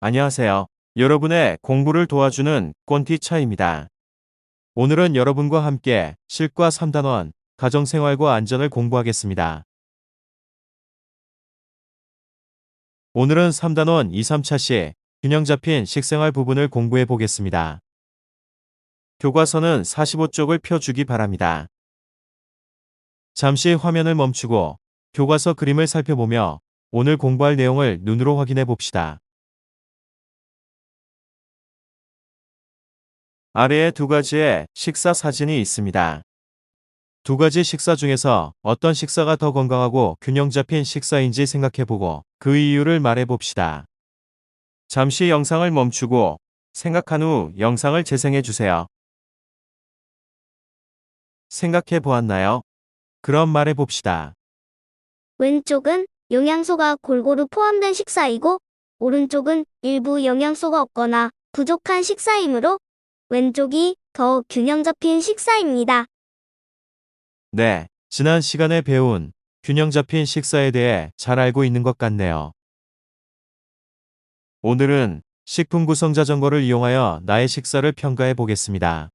안녕하세요. 여러분의 공부를 도와주는 꼰티차입니다. 오늘은 여러분과 함께 실과 3단원 가정생활과 안전을 공부하겠습니다. 오늘은 3단원 2, 3차 시 균형 잡힌 식생활 부분을 공부해 보겠습니다. 교과서는 45쪽을 펴주기 바랍니다. 잠시 화면을 멈추고 교과서 그림을 살펴보며 오늘 공부할 내용을 눈으로 확인해 봅시다. 아래에 두 가지의 식사 사진이 있습니다. 두 가지 식사 중에서 어떤 식사가 더 건강하고 균형 잡힌 식사인지 생각해보고 그 이유를 말해봅시다. 잠시 영상을 멈추고 생각한 후 영상을 재생해주세요. 생각해 보았나요? 그럼 말해봅시다. 왼쪽은 영양소가 골고루 포함된 식사이고, 오른쪽은 일부 영양소가 없거나 부족한 식사이므로 왼쪽이 더 균형 잡힌 식사입니다. 네, 지난 시간에 배운 균형 잡힌 식사에 대해 잘 알고 있는 것 같네요. 오늘은 식품 구성 자전거를 이용하여 나의 식사를 평가해 보겠습니다.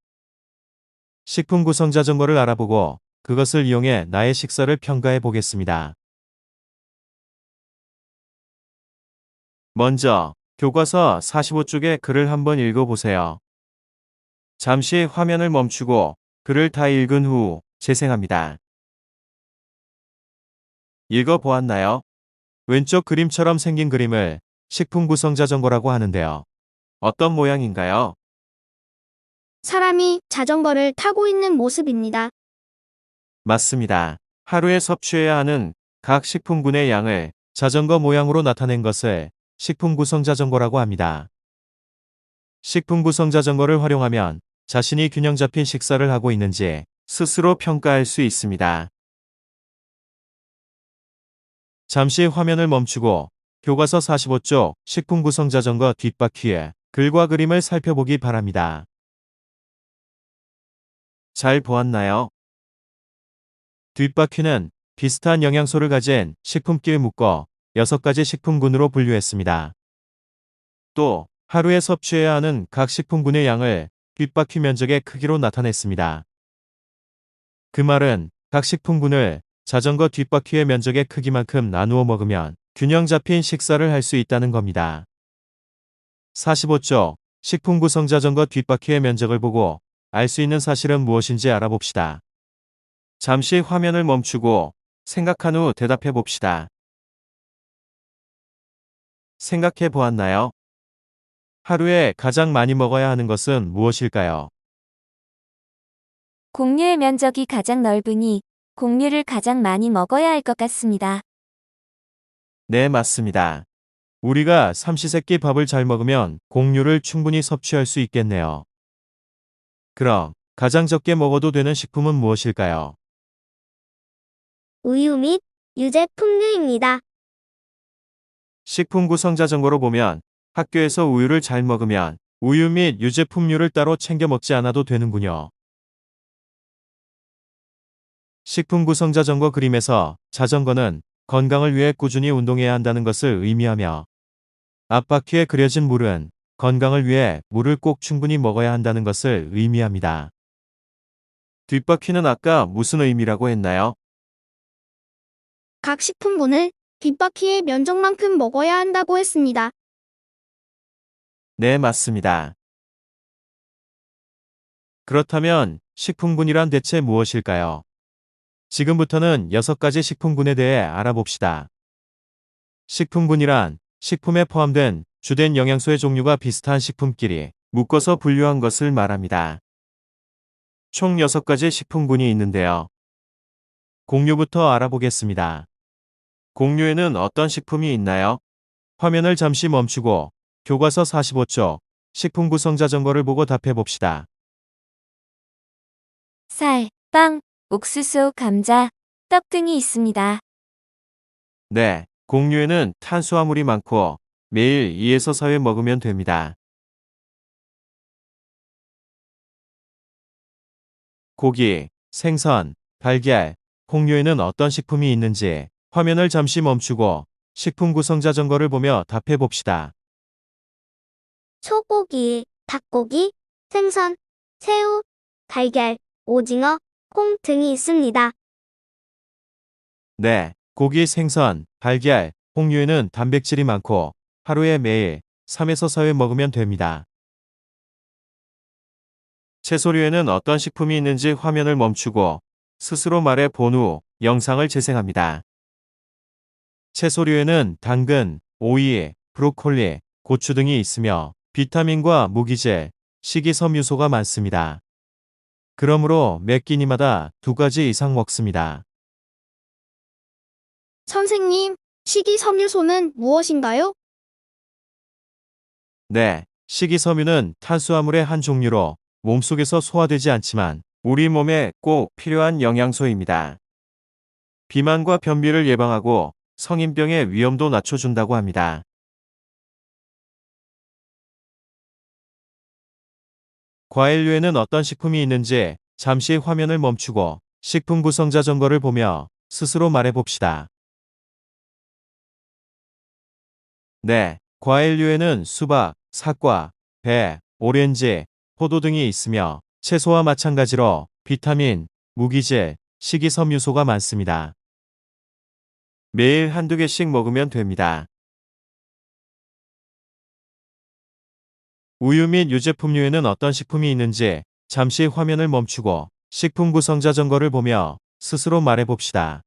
식품 구성 자전거를 알아보고 그것을 이용해 나의 식사를 평가해 보겠습니다. 먼저 교과서 45쪽의 글을 한번 읽어보세요. 잠시 화면을 멈추고 글을 다 읽은 후 재생합니다. 읽어보았나요? 왼쪽 그림처럼 생긴 그림을 식품 구성 자전거라고 하는데요. 어떤 모양인가요? 사람이 자전거를 타고 있는 모습입니다. 맞습니다. 하루에 섭취해야 하는 각 식품군의 양을 자전거 모양으로 나타낸 것을 식품 구성 자전거라고 합니다. 식품 구성 자전거를 활용하면 자신이 균형 잡힌 식사를 하고 있는지 스스로 평가할 수 있습니다. 잠시 화면을 멈추고 교과서 45쪽 식품 구성 자전거 뒷바퀴에 글과 그림을 살펴보기 바랍니다. 잘 보았나요? 뒷바퀴는 비슷한 영양소를 가진 식품끼를 묶어 6가지 식품군으로 분류했습니다. 또 하루에 섭취해야 하는 각 식품군의 양을 뒷바퀴 면적의 크기로 나타냈습니다. 그 말은 각 식품군을 자전거 뒷바퀴의 면적의 크기만큼 나누어 먹으면 균형 잡힌 식사를 할 수 있다는 겁니다. 45쪽 식품 구성 자전거 뒷바퀴의 면적을 보고 알 수 있는 사실은 무엇인지 알아봅시다. 잠시 화면을 멈추고 생각한 후 대답해 봅시다. 생각해 보았나요? 하루에 가장 많이 먹어야 하는 것은 무엇일까요? 곡류의 면적이 가장 넓으니 곡류를 가장 많이 먹어야 할 것 같습니다. 네, 맞습니다. 우리가 삼시세끼 밥을 잘 먹으면 곡류를 충분히 섭취할 수 있겠네요. 그럼 가장 적게 먹어도 되는 식품은 무엇일까요? 우유 및 유제품류입니다. 식품 구성 자전거로 보면 학교에서 우유를 잘 먹으면 우유 및 유제품류를 따로 챙겨 먹지 않아도 되는군요. 식품 구성 자전거 그림에서 자전거는 건강을 위해 꾸준히 운동해야 한다는 것을 의미하며 앞바퀴에 그려진 물은 건강을 위해 물을 꼭 충분히 먹어야 한다는 것을 의미합니다. 뒷바퀴는 아까 무슨 의미라고 했나요? 각 식품군을 뒷바퀴의 면적만큼 먹어야 한다고 했습니다. 네, 맞습니다. 그렇다면 식품군이란 대체 무엇일까요? 지금부터는 6가지 식품군에 대해 알아봅시다. 식품군이란 식품에 포함된 주된 영양소의 종류가 비슷한 식품끼리 묶어서 분류한 것을 말합니다. 총 6가지 식품군이 있는데요. 곡류부터 알아보겠습니다. 곡류에는 어떤 식품이 있나요? 화면을 잠시 멈추고 교과서 45쪽 식품 구성 자전거를 보고 답해 봅시다. 쌀, 빵, 옥수수, 감자, 떡 등이 있습니다. 네, 곡류에는 탄수화물이 많고 매일 2에서 4회 먹으면 됩니다. 고기, 생선, 달걀, 콩류에는 어떤 식품이 있는지 화면을 잠시 멈추고 식품 구성 자전거를 보며 답해 봅시다. 소고기, 닭고기, 생선, 새우, 달걀, 오징어, 콩 등이 있습니다. 네, 고기, 생선, 달걀, 홍류에는 단백질이 많고 하루에 매일 3에서 4회 먹으면 됩니다. 채소류에는 어떤 식품이 있는지 화면을 멈추고 스스로 말해 본 후 영상을 재생합니다. 채소류에는 당근, 오이, 브로콜리, 고추 등이 있으며 비타민과 무기질, 식이섬유소가 많습니다. 그러므로 매 끼니마다 2가지 이상 먹습니다. 선생님, 식이섬유소는 무엇인가요? 네, 식이섬유는 탄수화물의 한 종류로 몸속에서 소화되지 않지만 우리 몸에 꼭 필요한 영양소입니다. 비만과 변비를 예방하고 성인병의 위험도 낮춰준다고 합니다. 과일류에는 어떤 식품이 있는지 잠시 화면을 멈추고 식품 구성 자전거를 보며 스스로 말해봅시다. 네, 과일류에는 수박, 사과, 배, 오렌지, 포도 등이 있으며 채소와 마찬가지로 비타민, 무기질, 식이섬유소가 많습니다. 매일 한두 개씩 먹으면 됩니다. 우유 및 유제품류에는 어떤 식품이 있는지 잠시 화면을 멈추고 식품 구성 자전거를 보며 스스로 말해봅시다.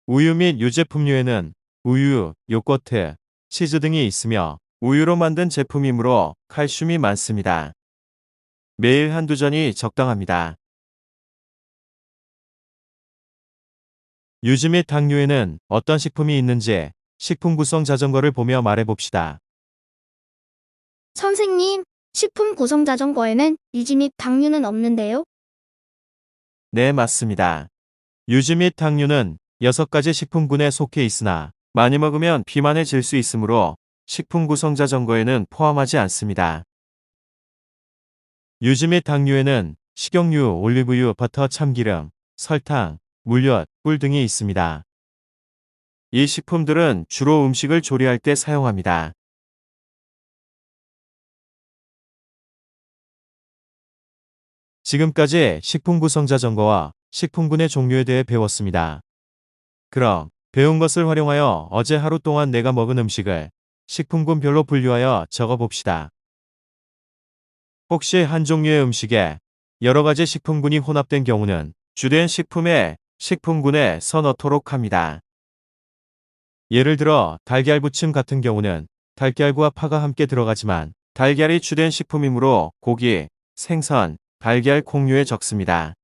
우유 및 유제품류에는 우유, 요거트, 치즈 등이 있으며 우유로 만든 제품이므로 칼슘이 많습니다. 매일 한두 잔이 적당합니다. 유지 및 당류에는 어떤 식품이 있는지 식품 구성 자전거를 보며 말해봅시다. 선생님, 식품 구성 자전거에는 유지 및 당류는 없는데요? 네, 맞습니다. 유지 및 당류는 6가지 식품군에 속해 있으나 많이 먹으면 비만해질 수 있으므로 식품 구성 자전거에는 포함하지 않습니다. 유지 및 당류에는 식용유, 올리브유, 버터, 참기름, 설탕, 물엿, 꿀 등이 있습니다. 이 식품들은 주로 음식을 조리할 때 사용합니다. 지금까지 식품 구성 자전거와 식품군의 종류에 대해 배웠습니다. 그럼 배운 것을 활용하여 어제 하루 동안 내가 먹은 음식을 식품군별로 분류하여 적어봅시다. 혹시 한 종류의 음식에 여러 가지 식품군이 혼합된 경우는 주된 식품에 식품군에 써넣도록 합니다. 예를 들어 달걀 부침 같은 경우는 달걀과 파가 함께 들어가지만 달걀이 주된 식품이므로 고기, 생선, 달걀 콩류에 적습니다.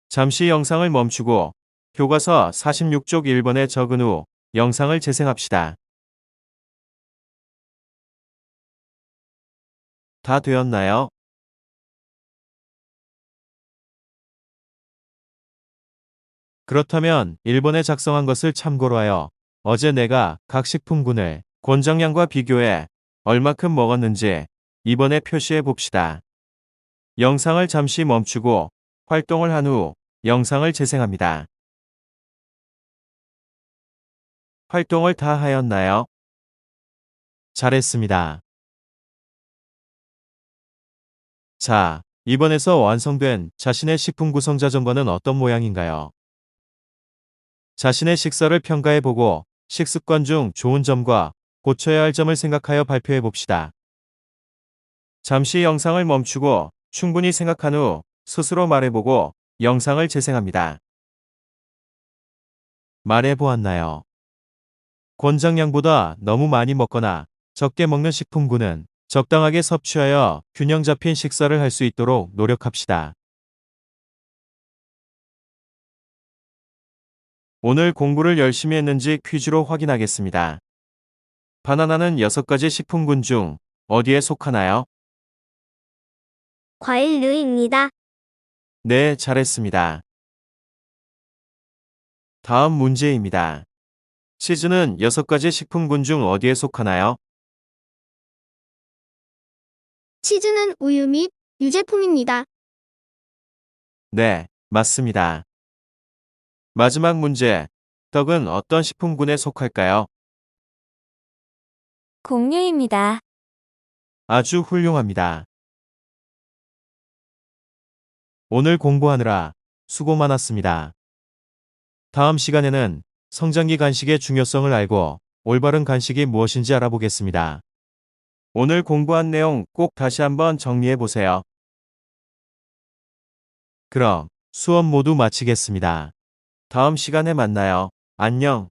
잠시 영상을 멈추고 교과서 46쪽 1번에 적은 후 영상을 재생합시다. 다 되었나요? 그렇다면 1번에 작성한 것을 참고로 하여 어제 내가 각 식품군을 권장량과 비교해 얼마큼 먹었는지 2번에 표시해 봅시다. 영상을 잠시 멈추고 활동을 한 후 영상을 재생합니다. 활동을 다 하였나요? 잘했습니다. 자, 2번에서 완성된 자신의 식품 구성 자전거는 어떤 모양인가요? 자신의 식사를 평가해 보고 식습관 중 좋은 점과 고쳐야 할 점을 생각하여 발표해 봅시다. 잠시 영상을 멈추고 충분히 생각한 후 스스로 말해보고 영상을 재생합니다. 말해보았나요? 권장량보다 너무 많이 먹거나 적게 먹는 식품군은 적당하게 섭취하여 균형 잡힌 식사를 할 수 있도록 노력합시다. 오늘 공부를 열심히 했는지 퀴즈로 확인하겠습니다. 바나나는 6가지 식품군 중 어디에 속하나요? 과일류입니다. 네, 잘했습니다. 다음 문제입니다. 치즈는 6가지 식품군 중 어디에 속하나요? 치즈는 우유 및 유제품입니다. 네, 맞습니다. 마지막 문제. 떡은 어떤 식품군에 속할까요? 공유입니다. 아주 훌륭합니다. 오늘 공부하느라 수고 많았습니다. 다음 시간에는 성장기 간식의 중요성을 알고 올바른 간식이 무엇인지 알아보겠습니다. 오늘 공부한 내용 꼭 다시 한번 정리해 보세요. 그럼 수업 모두 마치겠습니다. 다음 시간에 만나요. 안녕.